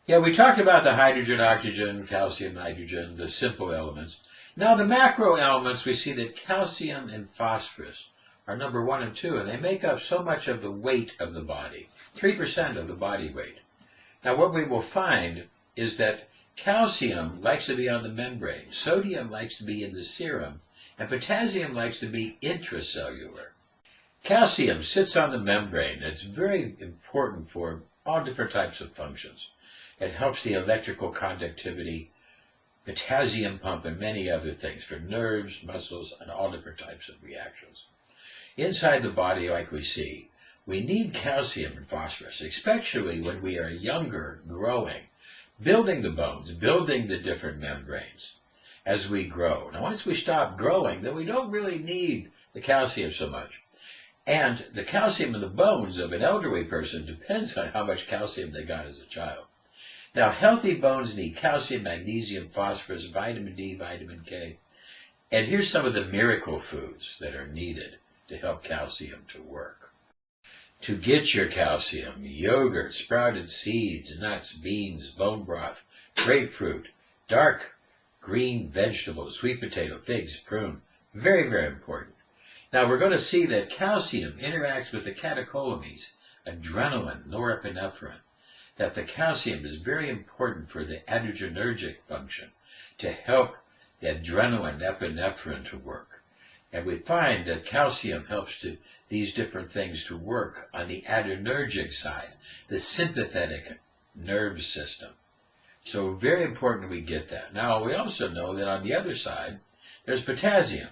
Yeah, we talked about the hydrogen, oxygen, calcium, nitrogen, the simple elements. Now the macro elements, we see that calcium and phosphorus are number 1 and 2, and they make up so much of the weight of the body, 3% of the body weight. Now what we will find is that calcium likes to be on the membrane, sodium likes to be in the serum, and potassium likes to be intracellular. Calcium sits on the membrane. It's very important for all different types of functions. It helps the electrical conductivity, potassium pump, and many other things for nerves, muscles, and all different types of reactions. Inside the body, like we see, we need calcium and phosphorus, especially when we are younger, growing, building the bones, building the different membranes as we grow. Now, once we stop growing, then we don't really need the calcium so much. And the calcium in the bones of an elderly person depends on how much calcium they got as a child. Now, healthy bones need calcium, magnesium, phosphorus, vitamin D, vitamin K. And here's some of the miracle foods that are needed to help calcium to work. To get your calcium, yogurt, sprouted seeds, nuts, beans, bone broth, grapefruit, dark green vegetables, sweet potato, figs, prune. Very, very important. Now we're going to see that calcium interacts with the catecholamines, adrenaline, norepinephrine, that the calcium is very important for the adrenergic function to help the adrenaline, epinephrine to work. And we find that calcium helps these different things to work on the adrenergic side, the sympathetic nerve system. So very important we get that. Now we also know that on the other side, there's potassium.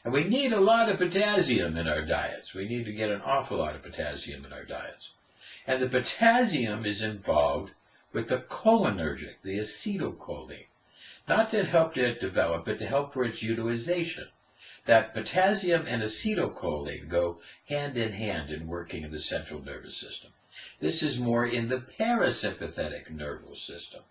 And we need a lot of potassium in our diets. We need to get an awful lot of potassium in our diets. And the potassium is involved with the cholinergic, the acetylcholine. Not to help it develop, but to help for its utilization. That potassium and acetylcholine go hand in hand in working in the central nervous system. This is more in the parasympathetic nervous system,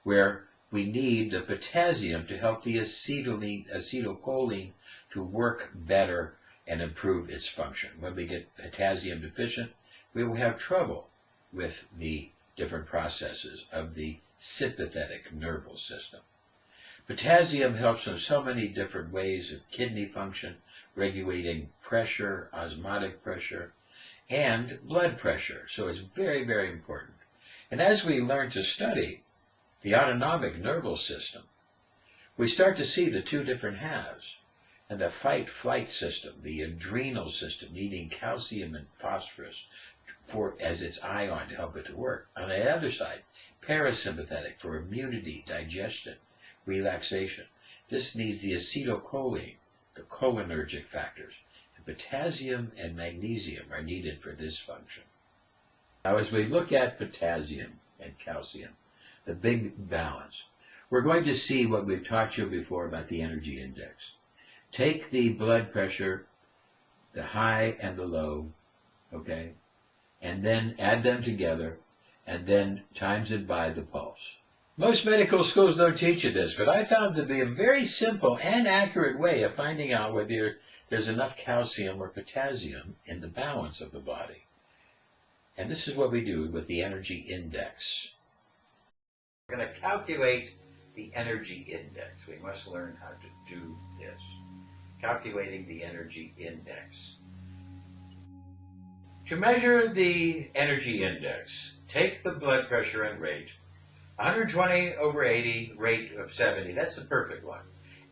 where we need the potassium to help the acetylcholine to work better and improve its function. When we get potassium deficient, we will have trouble with the different processes of the sympathetic nervous system. Potassium helps in so many different ways of kidney function, regulating pressure, osmotic pressure, and blood pressure. So it's very, very important. And as we learn to study the autonomic nervous system, we start to see the two different halves. And the fight-flight system, the adrenal system, needing calcium and phosphorus as its ion to help it to work. On the other side, parasympathetic for immunity, digestion, relaxation. This needs the acetylcholine, the cholinergic factors. And potassium and magnesium are needed for this function. Now, as we look at potassium and calcium, the big balance, we're going to see what we've taught you before about the energy index. Take the blood pressure, the high and the low, okay, and then add them together, and then times it by the pulse. Most medical schools don't teach you this, but I found it to be a very simple and accurate way of finding out whether there's enough calcium or potassium in the balance of the body. And this is what we do with the energy index. We're going to calculate the energy index. We must learn how to do this. Calculating the energy index. To measure the energy index, take the blood pressure and rate, 120 over 80, rate of 70, that's the perfect one.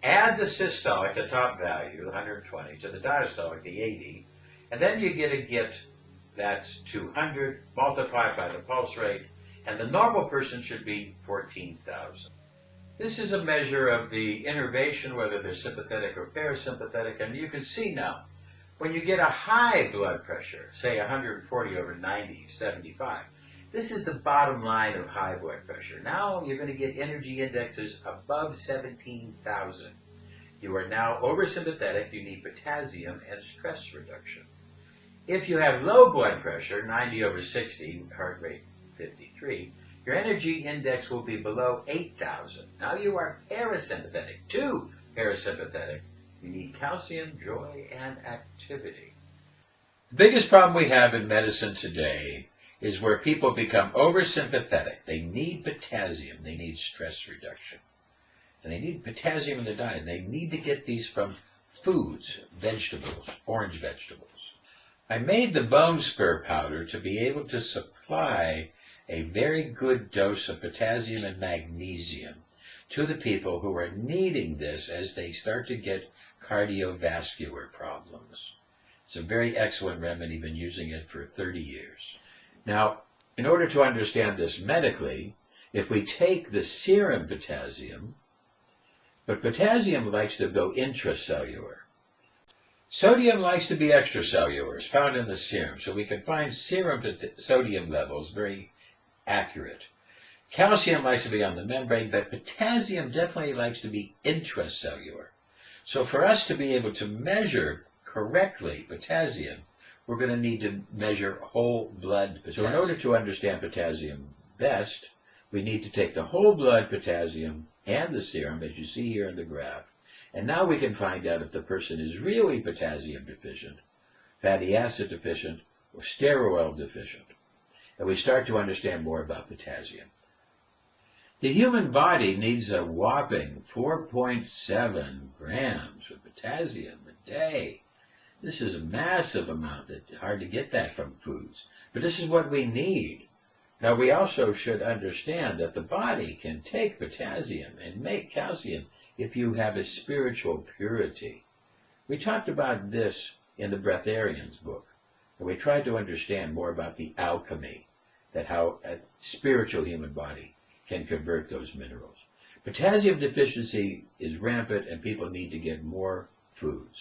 Add the systolic, the top value, 120, to the diastolic, the 80, and then you get that's 200 multiplied by the pulse rate, and the normal person should be 14,000. This is a measure of the innervation, whether they're sympathetic or parasympathetic, and you can see now, when you get a high blood pressure, say 140 over 90, 75, this is the bottom line of high blood pressure. Now you're going to get energy indexes above 17,000. You are now oversympathetic, you need potassium and stress reduction. If you have low blood pressure, 90 over 60, heart rate 53, your energy index will be below 8,000. Now you are parasympathetic, too parasympathetic. You need calcium, joy, and activity. The biggest problem we have in medicine today is where people become oversympathetic. They need potassium. They need stress reduction. And they need potassium in their diet. They need to get these from foods, vegetables, orange vegetables. I made the bone spur powder to be able to supply a very good dose of potassium and magnesium to the people who are needing this as they start to get cardiovascular problems. It's a very excellent remedy. Been using it for 30 years. Now, in order to understand this medically, if we take the serum potassium, but potassium likes to go intracellular. Sodium likes to be extracellular. It's found in the serum, so we can find serum sodium levels very accurate. Calcium likes to be on the membrane, but potassium definitely likes to be intracellular. So for us to be able to measure correctly potassium, we're going to need to measure whole blood potassium. So in order to understand potassium best, we need to take the whole blood potassium and the serum, as you see here in the graph, and now we can find out if the person is really potassium deficient, fatty acid deficient, or sterol deficient. And we start to understand more about potassium. The human body needs a whopping 4.7 grams of potassium a day. This is a massive amount. It's hard to get that from foods. But this is what we need. Now, we also should understand that the body can take potassium and make calcium if you have a spiritual purity. We talked about this in the Breatharians book, and we tried to understand more about the alchemy, that how a spiritual human body can convert those minerals. Potassium deficiency is rampant, and people need to get more foods.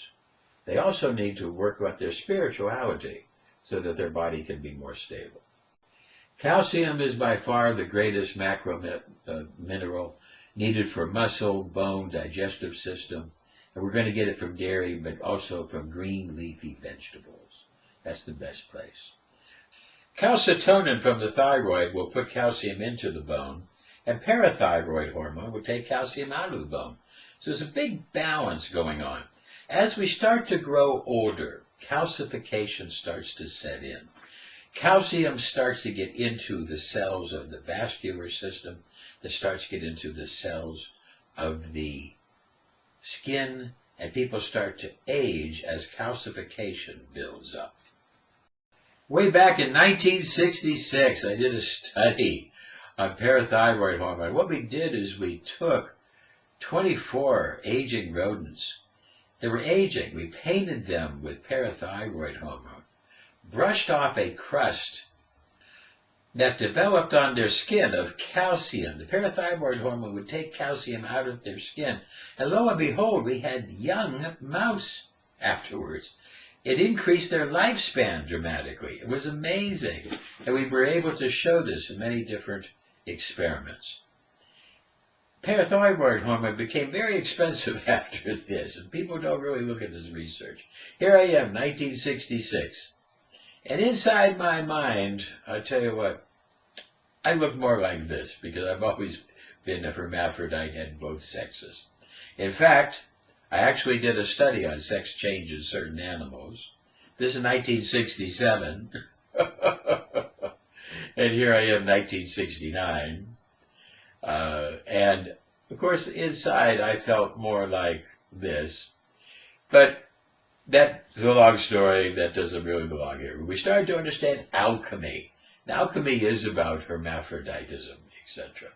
They also need to work on their spirituality so that their body can be more stable. Calcium is by far the greatest macro mineral needed for muscle, bone, digestive system, and we're going to get it from dairy, but also from green leafy vegetables. That's the best place. Calcitonin from the thyroid will put calcium into the bone, and parathyroid hormone will take calcium out of the bone. So there's a big balance going on. As we start to grow older, calcification starts to set in. Calcium starts to get into the cells of the vascular system, that starts to get into the cells of the skin, and people start to age as calcification builds up. Way back in 1966, I did a study on parathyroid hormone. What we did is we took 24 aging rodents. They were aging. We painted them with parathyroid hormone, brushed off a crust that developed on their skin of calcium. The parathyroid hormone would take calcium out of their skin. And lo and behold, we had young mouse afterwards. It increased their lifespan dramatically. It was amazing. And we were able to show this in many different experiments. Parathyroid hormone became very expensive after this, and people don't really look at this research. Here I am, 1966. And inside my mind, I'll tell you what, I look more like this because I've always been a hermaphrodite in both sexes. In fact, I actually did a study on sex change in certain animals. This is 1967. And here I am, 1969. And, of course, inside I felt more like this. But that's a long story that doesn't really belong here. We started to understand alchemy. And alchemy is about hermaphroditism, etc.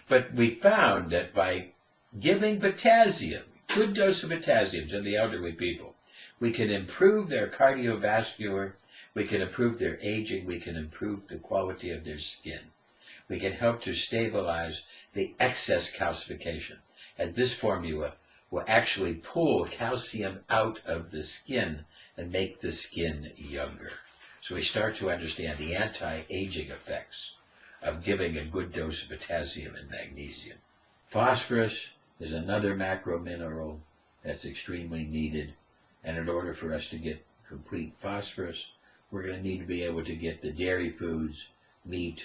But we found that by giving potassium, good dose of potassium to the elderly people, we can improve their cardiovascular, we can improve their aging, we can improve the quality of their skin. We can help to stabilize the excess calcification. And this formula will actually pull calcium out of the skin and make the skin younger. So we start to understand the anti-aging effects of giving a good dose of potassium and magnesium. Phosphorus is another macro mineral that's extremely needed. And in order for us to get complete phosphorus, we're going to need to be able to get the dairy foods, meat,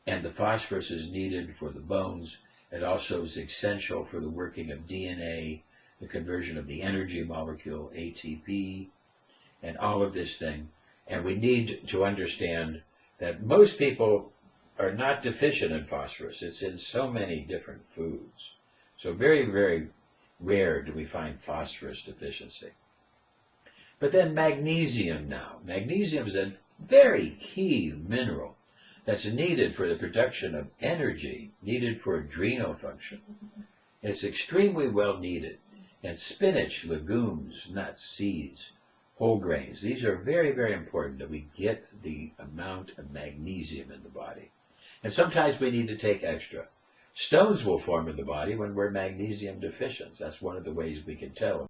and the phosphorus is needed for the bones. It also is essential for the working of DNA, the conversion of the energy molecule, ATP, and all of this thing And we need to understand that most people are not deficient in phosphorus. It's in so many different foods. So very, very rare do we find phosphorus deficiency. But then magnesium now. Magnesium is a very key mineral that's needed for the production of energy, needed for adrenal function. It's extremely well needed. And spinach, legumes, nuts, seeds, whole grains, these are very, very important that we get the amount of magnesium in the body. And sometimes we need to take extra. Stones will form in the body when we're magnesium deficient. That's one of the ways we can tell.